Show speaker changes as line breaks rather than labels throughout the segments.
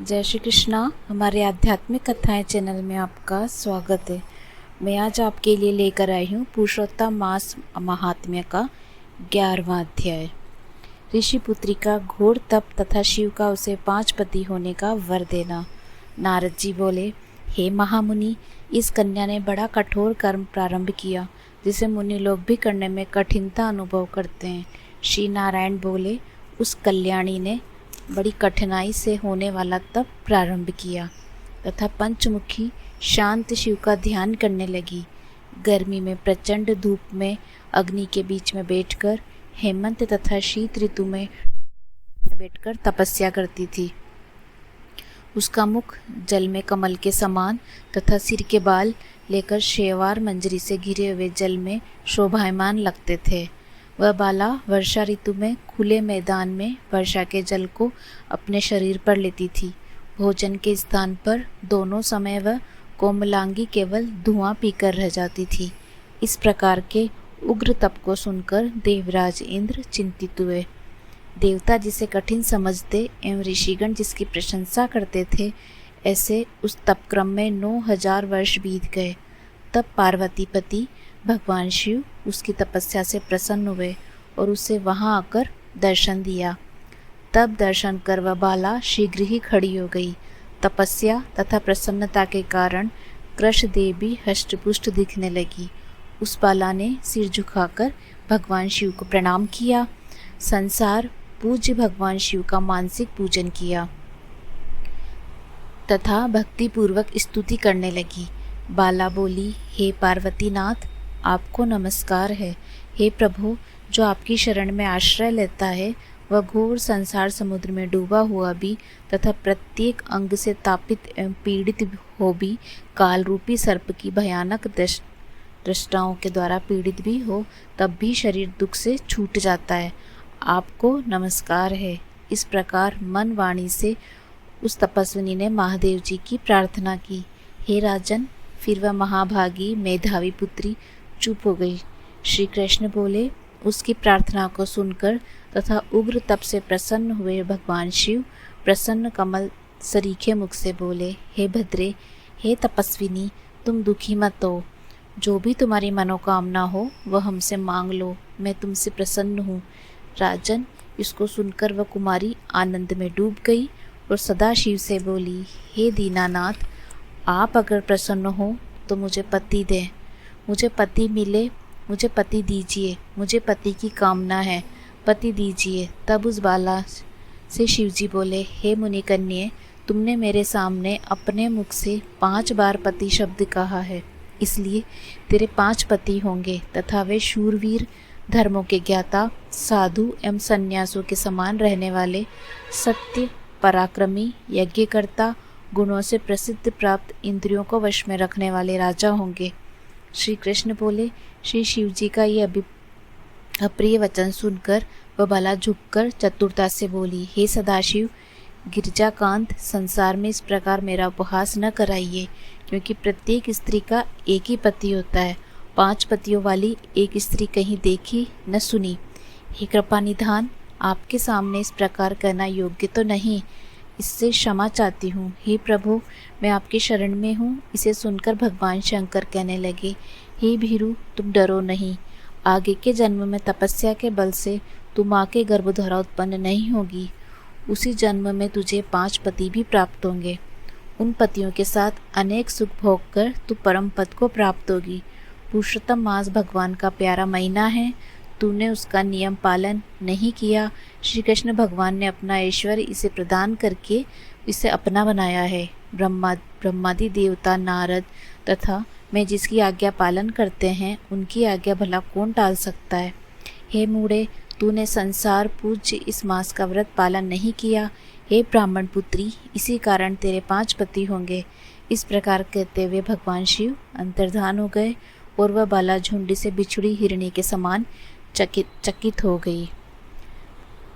जय श्री कृष्णा। हमारे आध्यात्मिक कथाएं चैनल में आपका स्वागत है। मैं आज आपके लिए लेकर आई हूँ पुरुषोत्तम मास महात्म्य का 11वां अध्याय। ऋषि पुत्री का घोर तप तथा शिव का उसे 5 पति होने का वर देना। नारद जी बोले, हे महामुनि, इस कन्या ने बड़ा कठोर कर्म प्रारंभ किया जिसे मुनि लोग भी करने में कठिनता अनुभव करते हैं। श्री नारायण बोले, उस कल्याणी ने बड़ी कठिनाई से होने वाला तप प्रारंभ किया तथा पंचमुखी शांत शिव का ध्यान करने लगी। गर्मी में प्रचंड धूप में अग्नि के बीच में बैठकर, हेमंत तथा शीत ऋतु में बैठकर तपस्या करती थी। उसका मुख जल में कमल के समान तथा सिर के बाल लेकर शेवार मंजरी से घिरे हुए जल में शोभायमान लगते थे। वह बाला वर्षा ऋतु में खुले मैदान में वर्षा के जल को अपने शरीर पर लेती थी। भोजन के स्थान पर दोनों समय वह कोमलांगी केवल धुआं पीकर रह जाती थी। इस प्रकार के उग्र तप को सुनकर देवराज इंद्र चिंतित हुए। देवता जिसे कठिन समझते एवं ऋषिगण जिसकी प्रशंसा करते थे, ऐसे उस तपक्रम में 9000 वर्ष बीत गए। तब पार्वतीपति भगवान शिव उसकी तपस्या से प्रसन्न हुए और उसे वहां आकर दर्शन दिया। तब दर्शन कर वह बाला शीघ्र ही खड़ी हो गई। तपस्या तथा प्रसन्नता के कारण कृष देवी हष्टपुष्ट दिखने लगी। उस बाला ने सिर झुकाकर भगवान शिव को प्रणाम किया। संसार पूज्य भगवान शिव का मानसिक पूजन किया तथा भक्ति पूर्वक स्तुति करने लगी। बाला बोली, हे पार्वतीनाथ, आपको नमस्कार है। हे प्रभु, जो आपकी शरण में आश्रय लेता है वह घोर संसार समुद्र में डूबा हुआ भी तथा प्रत्येक अंग से तापित एवं पीड़ित हो भी, काल रूपी सर्प की भयानक दृष्टाओं के द्वारा पीड़ित भी हो, तब भी शरीर दुख से छूट जाता है। आपको नमस्कार है। इस प्रकार मन वाणी से उस तपस्विनी ने महादेव जी की प्रार्थना की। हे राजन, फिर वह महाभागी मेधावी पुत्री चुप हो गई। श्री कृष्ण बोले, उसकी प्रार्थना को सुनकर तथा उग्र तप से प्रसन्न हुए भगवान शिव प्रसन्न कमल सरीखे मुख से बोले, हे भद्रे, हे तपस्विनी, तुम दुखी मत हो। जो भी तुम्हारी मनोकामना हो वह हमसे मांग लो, मैं तुमसे प्रसन्न हूँ। राजन, इसको सुनकर वह कुमारी आनंद में डूब गई और सदा शिव से बोली, हे दीनानाथ, आप अगर प्रसन्न हो तो मुझे पति दें। मुझे पति मिले, मुझे पति दीजिए। मुझे पति की कामना है, पति दीजिए। तब उस बाला से शिवजी बोले, हे मुनिकन्ये, तुमने मेरे सामने अपने मुख से 5 बार पति शब्द कहा है, इसलिए तेरे 5 पति होंगे तथा वे शूरवीर, धर्मों के ज्ञाता, साधु एवं सन्यासों के समान रहने वाले, सत्य, पराक्रमी, यज्ञकर्ता, गुणों से प्रसिद्ध प्राप्त, इंद्रियों को वश में रखने वाले राजा होंगे। श्री कृष्ण बोले, श्री शिव जी का ये अप्रिय वचन सुनकर वह बाला झुककर चतुरता से बोली, हे सदाशिव, गिरजाकांत, संसार में इस प्रकार मेरा उपहास न कराइए, क्योंकि प्रत्येक स्त्री का एक ही पति होता है। 5 पतियों वाली एक स्त्री कहीं देखी न सुनी। हे कृपा निधान, आपके सामने इस प्रकार करना योग्य तो नहीं, इससे क्षमा चाहती हूँ। हे प्रभु, मैं आपकी शरण में हूँ। इसे सुनकर भगवान शंकर कहने लगे, हे भीरू, तुम डरो नहीं। आगे के जन्म में तपस्या के बल से तू माँ के गर्भ द्वारा उत्पन्न नहीं होगी। उसी जन्म में तुझे 5 पति भी प्राप्त होंगे। उन पतियों के साथ अनेक सुख भोग कर तू परम पद को प्राप्त होगी। पुरुषोत्तम मास भगवान का प्यारा महीना है, तूने उसका नियम पालन नहीं किया। श्री कृष्ण भगवान ने अपना ऐश्वर्य इसे प्रदान करके इसे अपना बनाया है। ब्रह्मादि देवता, नारद तथा मैं जिसकी आज्ञा पालन करते हैं, उनकी आज्ञा भला कौन टाल सकता है। हे मूढ़े, तूने संसार पूज्य इस मास का व्रत पालन नहीं किया। हे ब्राह्मण पुत्री, इसी कारण तेरे 5 पति होंगे। इस प्रकार कहते हुए भगवान शिव अंतर्धान हो गए और वह बाला झुंड से बिछुड़ी हिरणी के समान चकित हो गई।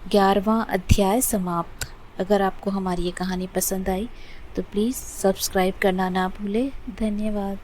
11वां अध्याय समाप्त। अगर आपको हमारी ये कहानी पसंद आई तो प्लीज़ सब्सक्राइब करना ना भूलें। धन्यवाद।